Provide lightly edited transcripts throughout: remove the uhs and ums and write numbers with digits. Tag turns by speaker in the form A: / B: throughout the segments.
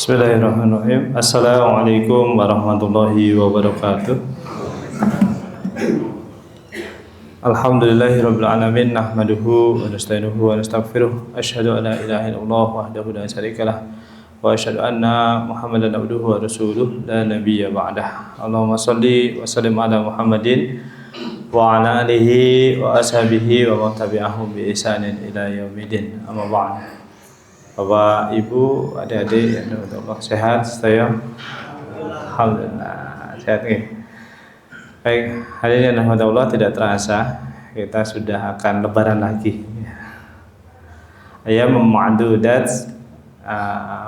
A: Bismillahirrahmanirrahim. Assalamualaikum warahmatullahi wabarakatuh. Alhamdulillahirabbil alamin, nahmaduhu wa nasta'inuhu wa nastaghfiruh. Asyhadu an la ilaha illallah wahdahu la syarikalah wa asyhadu anna Muhammadan abduhu wa rasuluh la nabiyya ba'dah. Allahumma shalli wa sallim ala Muhammadin wa ala alihi wa ashabihi wa man tabi'ahum bi ihsanin ila yaumidin. Amma ba'd. Bapak, Ibu, adik-adik yang dirahmati Allah, sehat saya? Alhamdulillah, sehat nih. Baik, hari ini Allah tidak terasa kita sudah akan lebaran lagi. Ayam ma'dudat,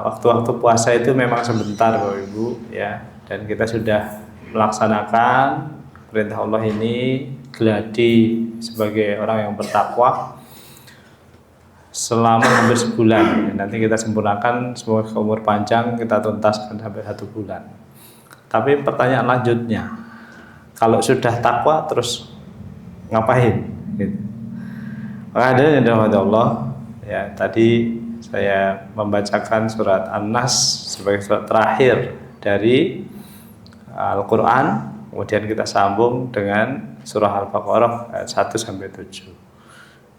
A: waktu-waktu puasa itu memang sebentar Bapak Ibu ya, dan kita sudah melaksanakan perintah Allah ini geladi sebagai orang yang bertakwa selama hampir sebulan. Nanti kita sempurnakan, semoga umur panjang, kita tuntaskan sampai 1 bulan. Tapi pertanyaan lanjutnya, kalau sudah takwa terus ngapain? Gitu. Maka ada yang dirahmati Allah ya, tadi saya membacakan surat An-Nas sebagai surat terakhir dari Al-Quran. Kemudian kita sambung dengan surah Al-Baqarah ayat 1 sampai 7.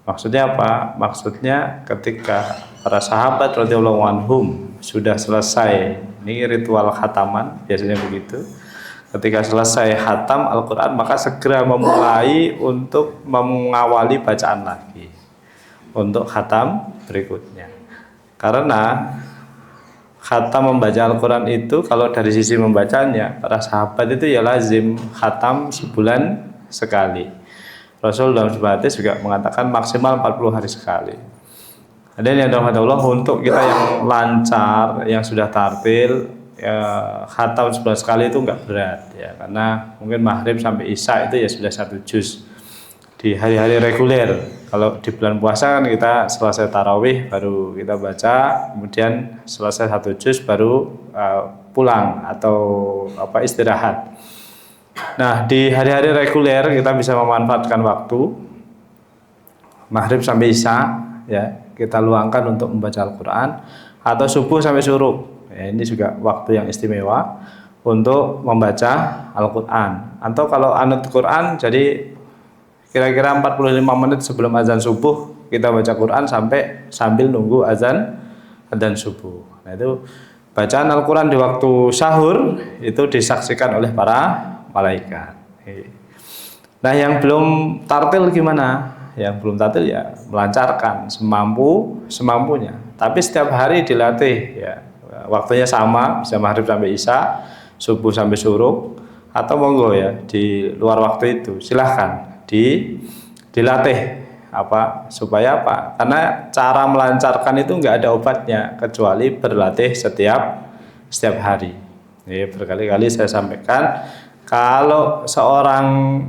A: Maksudnya apa? Maksudnya ketika para sahabat radhiyallahu anhum sudah selesai, ini ritual khataman biasanya begitu. Ketika selesai khatam Al-Quran, maka segera memulai untuk mengawali bacaan lagi untuk khatam berikutnya. Karena khatam membaca Al-Quran itu, kalau dari sisi membacanya, para sahabat itu ya lazim khatam sebulan sekali. Rasul dalam sebuah hadis juga mengatakan maksimal 40 hari sekali. Ada yang dirahmati Allah, untuk kita yang lancar, yang sudah tartil, ya, khatam sebulan sekali itu enggak berat ya, karena mungkin maghrib sampai isya itu ya sudah 1 juz di hari-hari reguler. Kalau di bulan puasa kan kita selesai tarawih baru kita baca, kemudian selesai 1 juz baru pulang atau istirahat. Nah, di hari-hari reguler kita bisa memanfaatkan waktu maghrib sampai isya ya, kita luangkan untuk membaca Al-Quran, atau subuh sampai syuruk ya, ini juga waktu yang istimewa untuk membaca Al-Quran. Atau kalau anut Quran, jadi kira-kira 45 menit sebelum azan subuh kita baca Quran sambil nunggu azan subuh. Nah, itu bacaan Al-Quran di waktu sahur itu disaksikan oleh para malaikat. Nah, yang belum tartil gimana? Yang belum tartil ya melancarkan semampunya. Tapi setiap hari dilatih ya. Waktunya sama, bisa maghrib sampai isya, subuh sampai syuruk, atau monggo ya di luar waktu itu silahkan dilatih supaya apa? Karena cara melancarkan itu enggak ada obatnya kecuali berlatih setiap hari. Ya, berkali-kali saya sampaikan, kalau seorang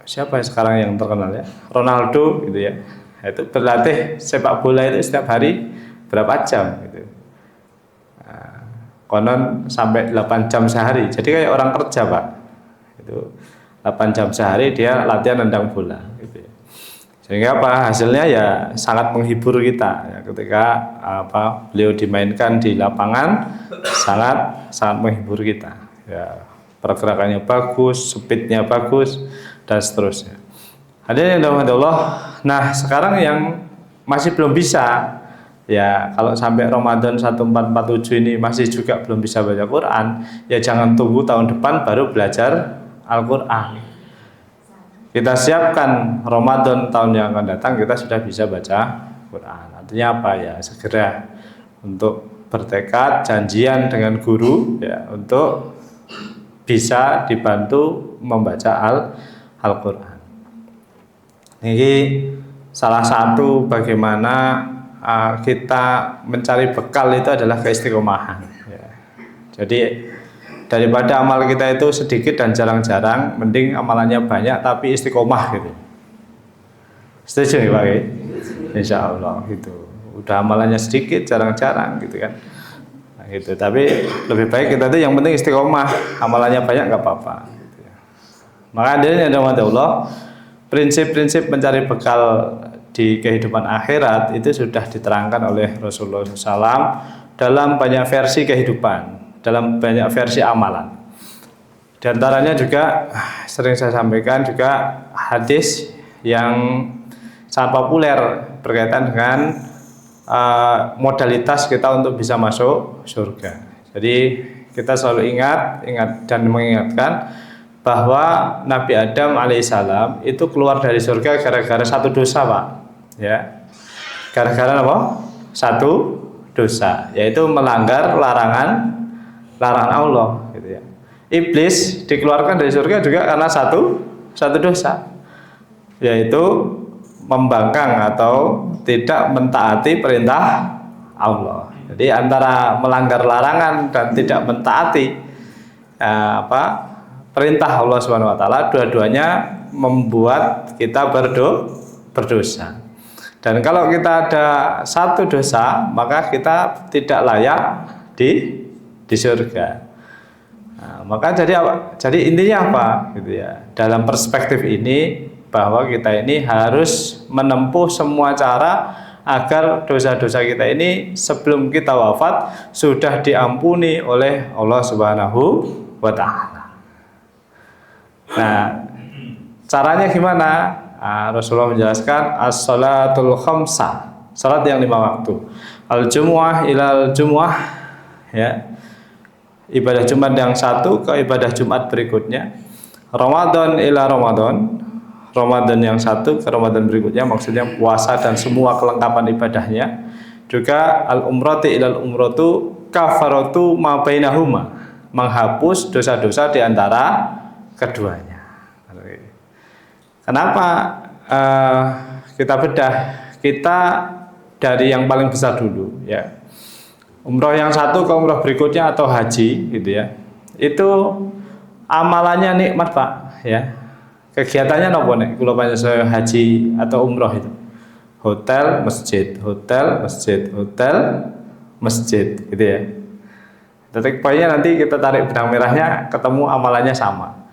A: siapa sekarang yang terkenal ya, Ronaldo gitu ya, itu berlatih sepak bola itu setiap hari berapa jam gitu. Nah, konon sampai 8 jam sehari. Jadi kayak orang kerja Pak. Itu 8 jam sehari dia latihan nendang bola gitu ya. Sehingga apa? Hasilnya ya sangat menghibur kita ya, ketika beliau dimainkan di lapangan, sangat menghibur kita. Ya, pergerakannya bagus, speednya bagus, dan seterusnya. Hadirin yang dirahmati Allah. Nah, sekarang yang masih belum bisa ya, kalau sampai Ramadan 1447 ini masih juga belum bisa baca Quran, ya jangan tunggu tahun depan baru belajar Al-Quran. Kita siapkan Ramadan tahun yang akan datang kita sudah bisa baca Quran. Artinya apa ya? Segera untuk bertekad, janjian dengan guru ya, untuk bisa dibantu membaca Al-Quran. Ini salah satu bagaimana kita mencari bekal itu adalah keistiqomahan ya. Jadi daripada amal kita itu sedikit dan jarang-jarang, mending amalannya banyak tapi istiqomah gitu. Setuju ya Pak? Insya Allah gitu. Udah amalannya sedikit, jarang-jarang gitu kan. Gitu. Tapi lebih baik kita tuh yang penting istiqomah, amalannya banyak nggak apa-apa gitu ya. Maka adanya Allah, prinsip-prinsip mencari bekal di kehidupan akhirat itu sudah diterangkan oleh Rasulullah SAW dalam banyak versi kehidupan, dalam banyak versi amalan. Di antaranya juga sering saya sampaikan juga hadis yang sangat populer berkaitan dengan modalitas kita untuk bisa masuk surga. Jadi kita selalu ingat dan mengingatkan bahwa Nabi Adam alaihissalam itu keluar dari surga gara-gara satu dosa, Pak. Ya, gara-gara apa? Satu dosa, yaitu melanggar larangan Allah, gitu ya. Iblis dikeluarkan dari surga juga karena satu dosa, yaitu membangkang atau tidak mentaati perintah Allah. Jadi antara melanggar larangan dan tidak mentaati perintah Allah Subhanahu wa taala, dua-duanya membuat kita berdosa. Dan kalau kita ada satu dosa, maka kita tidak layak di surga. Nah, maka jadi intinya apa gitu ya. Dalam perspektif ini bahwa kita ini harus menempuh semua cara agar dosa-dosa kita ini sebelum kita wafat sudah diampuni oleh Allah Subhanahu wa taala. Nah, caranya gimana? Rasulullah menjelaskan as-salatul khamsah, salat yang 5 waktu. Al-jumu'ah ilal jumu'ah, ya. Ibadah Jumat yang satu ke ibadah Jumat berikutnya. Ramadan ila Ramadan, Ramadan yang satu ke Ramadan berikutnya, maksudnya puasa dan semua kelengkapan ibadahnya. Juga al-umrati ilal umratu kafaratu ma bainahuma, menghapus dosa-dosa di antara keduanya. Kenapa kita bedah? Kita dari yang paling besar dulu, ya. Umroh yang satu ke umroh berikutnya atau haji, gitu ya. Itu amalannya nikmat, Pak, ya. Kegiatannya nopo nek kula panjenengan haji atau umroh itu? Hotel, masjid, hotel, masjid, hotel, masjid, gitu ya. Titik poinnya nanti kita tarik benang merahnya, ketemu amalannya sama.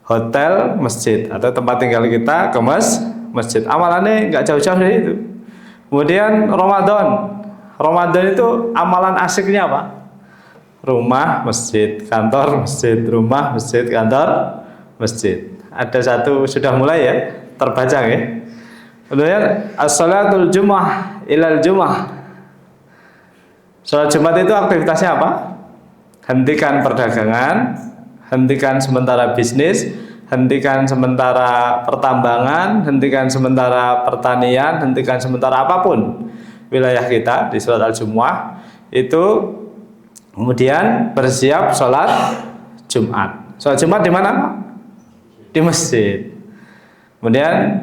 A: Hotel, masjid, atau tempat tinggal kita ke masjid. Amalannya nggak jauh-jauh dari itu. Kemudian Ramadan itu amalan asiknya apa? Rumah, masjid, kantor, masjid, rumah, masjid, kantor, masjid. Ada satu sudah mulai ya, terbajang ya. Kemudian as-salatul jumu'ah ilal jumu'ah. Salat Jumat itu aktivitasnya apa? Hentikan perdagangan, hentikan sementara bisnis, hentikan sementara pertambangan, hentikan sementara pertanian, hentikan sementara apapun wilayah kita di sholat al-jumu'ah itu, kemudian bersiap sholat Jumat. Sholat Jumat di mana? Di masjid. Kemudian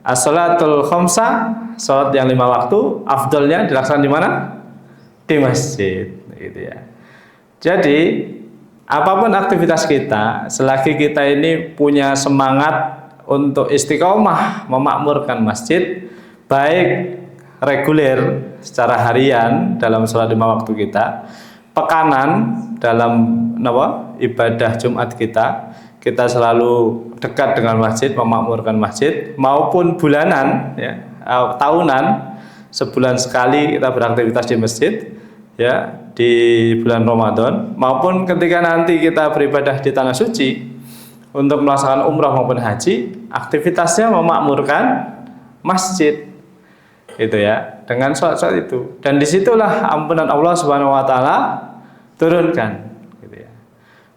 A: as-sholatul khamsah, sholat yang 5 waktu, afdolnya dilaksanakan di mana? Di masjid, gitu ya. Jadi apapun aktivitas kita, selagi kita ini punya semangat untuk istiqomah memakmurkan masjid, baik reguler secara harian dalam sholat 5 waktu kita, pekanan dalam ibadah Jumat kita selalu dekat dengan masjid, memakmurkan masjid, maupun bulanan, ya, tahunan, sebulan sekali kita beraktivitas di masjid, ya, di bulan Ramadan, maupun ketika nanti kita beribadah di tanah suci untuk melaksanakan umrah maupun haji, aktivitasnya memakmurkan masjid, itu ya, dengan sholat itu. Dan disitulah ampunan Allah Subhanahu wa taala turunkan, gitu ya.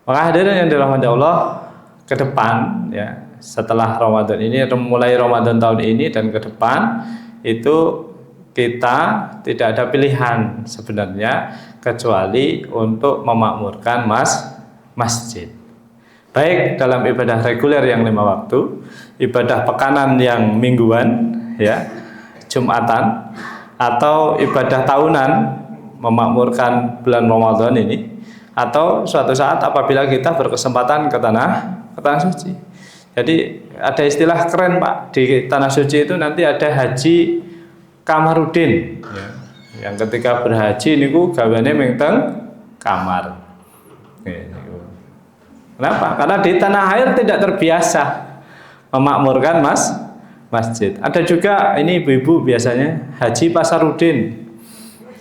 A: Maka hadirin yang dirahmati Allah, ke depan, ya, setelah Ramadan ini, mulai Ramadan tahun ini dan ke depan itu kita tidak ada pilihan sebenarnya kecuali untuk memakmurkan masjid. Baik dalam ibadah reguler yang 5 waktu, ibadah pekanan yang mingguan, ya, Jumatan, atau ibadah tahunan memakmurkan bulan Ramadan ini, atau suatu saat apabila kita berkesempatan ke tanah suci. Jadi ada istilah keren, Pak, di tanah suci itu nanti ada haji Kamarudin, ya, yang ketika berhaji niku gawane menteng kamar. Kenapa? Karena di tanah air tidak terbiasa memakmurkan masjid. Ada juga ini ibu-ibu biasanya haji Pasarudin.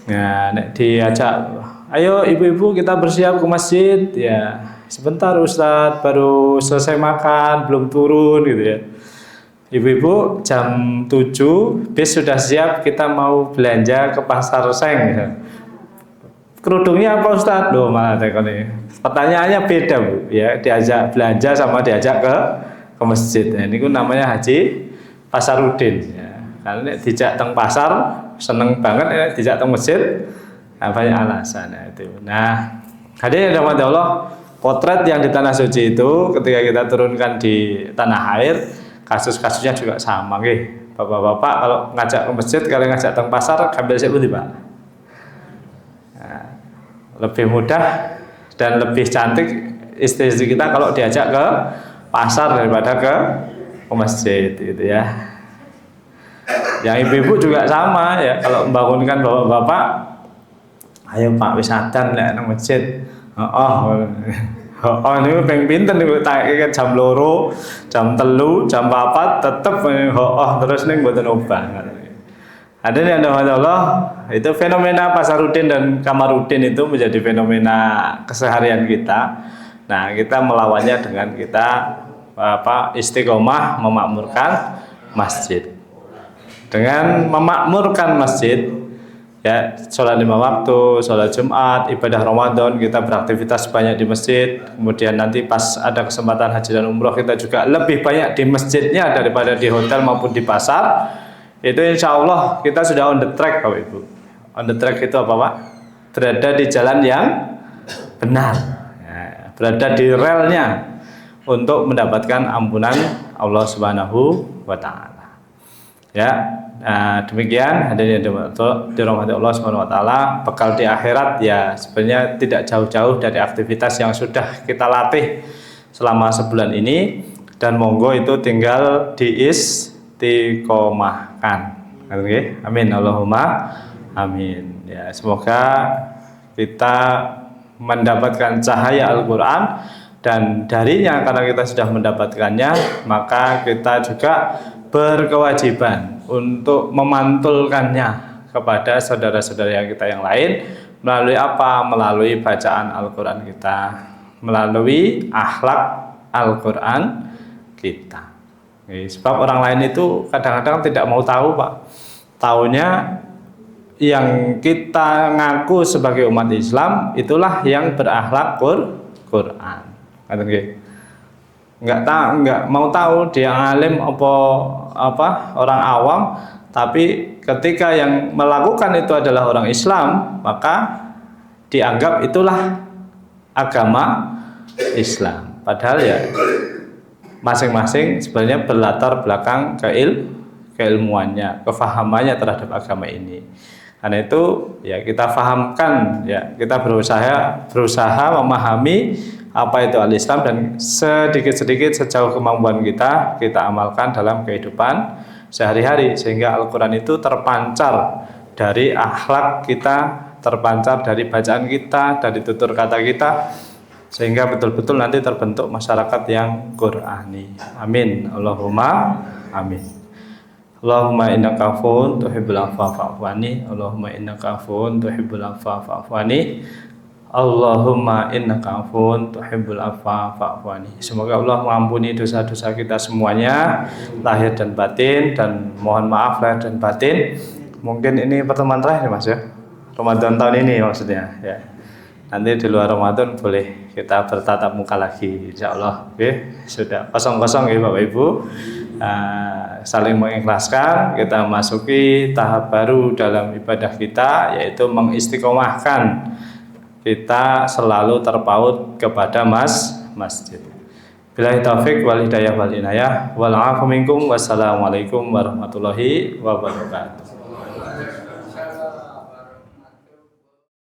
A: Nah, nek diajak, ayo ibu-ibu kita bersiap ke masjid, ya sebentar Ustadz, baru selesai makan, belum turun gitu ya. Ibu-ibu jam 7 bis sudah siap, kita mau belanja ke pasar Seng ya. Kerudungnya apa Ustadz? Loh malah ini. Pertanyaannya beda Bu, ya diajak belanja sama diajak ke masjid. Nah, ini namanya Haji Pasarudin ya. Karena dijak teng pasar seneng banget ya, dijak teng masjid banyak alasan ya, itu. Nah, hadirin yang dirahmati Allah, potret yang di tanah suci itu ketika kita turunkan di tanah air, kasus-kasusnya juga sama nggih. Bapak-bapak kalau ngajak ke masjid, kalau ngajak teng pasar, ambil siapa Pak? Nah, lebih mudah dan lebih cantik istri-istri kita kalau diajak ke pasar daripada ke masjid gitu ya. Yang ibu-ibu juga sama ya, kalau membangunkan bapak-bapak, ayo Pak wisatan lah nang masjid. Ini pengen pinter nih tak jam loro, jam telu, jam 4 tetep terus nih buatan ubah. Ada yang Allah itu fenomena Pasarudin dan Kamarudin itu menjadi fenomena keseharian kita. Nah kita melawannya dengan kita istiqomah memakmurkan masjid. Dengan memakmurkan masjid, ya sholat 5 waktu, sholat Jumat, ibadah Ramadan, kita beraktivitas banyak di masjid. Kemudian nanti pas ada kesempatan haji dan umroh, kita juga lebih banyak di masjidnya daripada di hotel maupun di pasar. Itu insya Allah kita sudah on the track Bapak Ibu. On the track itu apa Pak? Berada di jalan yang benar, ya, berada di relnya untuk mendapatkan ampunan Allah Subhanahu wa Ta'ala. Ya, demikian hadirin dirahmati Allah Subhanahu wa Ta'ala, bekal di akhirat ya sebenarnya tidak jauh-jauh dari aktivitas yang sudah kita latih selama sebulan ini, dan monggo itu tinggal diistiqomahkan. Oke, amin Allahumma amin. Ya, semoga kita mendapatkan cahaya Al-Qur'an, dan darinya karena kita sudah mendapatkannya, maka kita juga berkewajiban untuk memantulkannya kepada saudara-saudara kita yang lain melalui apa? Melalui bacaan Al-Quran kita, melalui akhlak Al-Quran kita. Sebab orang lain itu kadang-kadang tidak mau tahu Pak. Taunya yang kita ngaku sebagai umat Islam itulah yang berakhlak Quran. Nggak mau tahu dia alim apa orang awam, tapi ketika yang melakukan itu adalah orang Islam, maka dianggap itulah agama Islam. Padahal ya masing-masing sebenarnya berlatar belakang keilmuannya, kefahamannya terhadap agama ini. Karena itu ya kita fahamkan, ya kita berusaha memahami apa itu al-Islam, dan sedikit-sedikit sejauh kemampuan kita amalkan dalam kehidupan sehari-hari, sehingga Al-Quran itu terpancar dari akhlak kita, terpancar dari bacaan kita, dari tutur kata kita, sehingga betul-betul nanti terbentuk masyarakat yang Qur'ani. Amin Allahumma amin. Allahumma innaka afuwwun tuhibbul afwa fa'fu anni. Allahumma innaka afuwwun tuhibbul afwa fa'fu anni. Allahumma innaka afuwwun tuhibbul afwa fa'fu anni. Semoga Allah mengampuni dosa-dosa kita semuanya, lahir dan batin, dan mohon maaf lahir dan batin. Mungkin ini pertemuan terakhir Mas ya, Ramadan tahun ini maksudnya ya. Nanti di luar Ramadan boleh kita bertatap muka lagi insyaallah. Oke, sudah kosong-kosong ya Bapak Ibu. Saling mengikhlaskan, kita masuki tahap baru dalam ibadah kita, yaitu mengistiqomahkan kita selalu terpaut kepada masjid. Billahi taufik wal hidayah wal inayah wal afu minkum. Wassalamualaikum warahmatullahi wabarakatuh.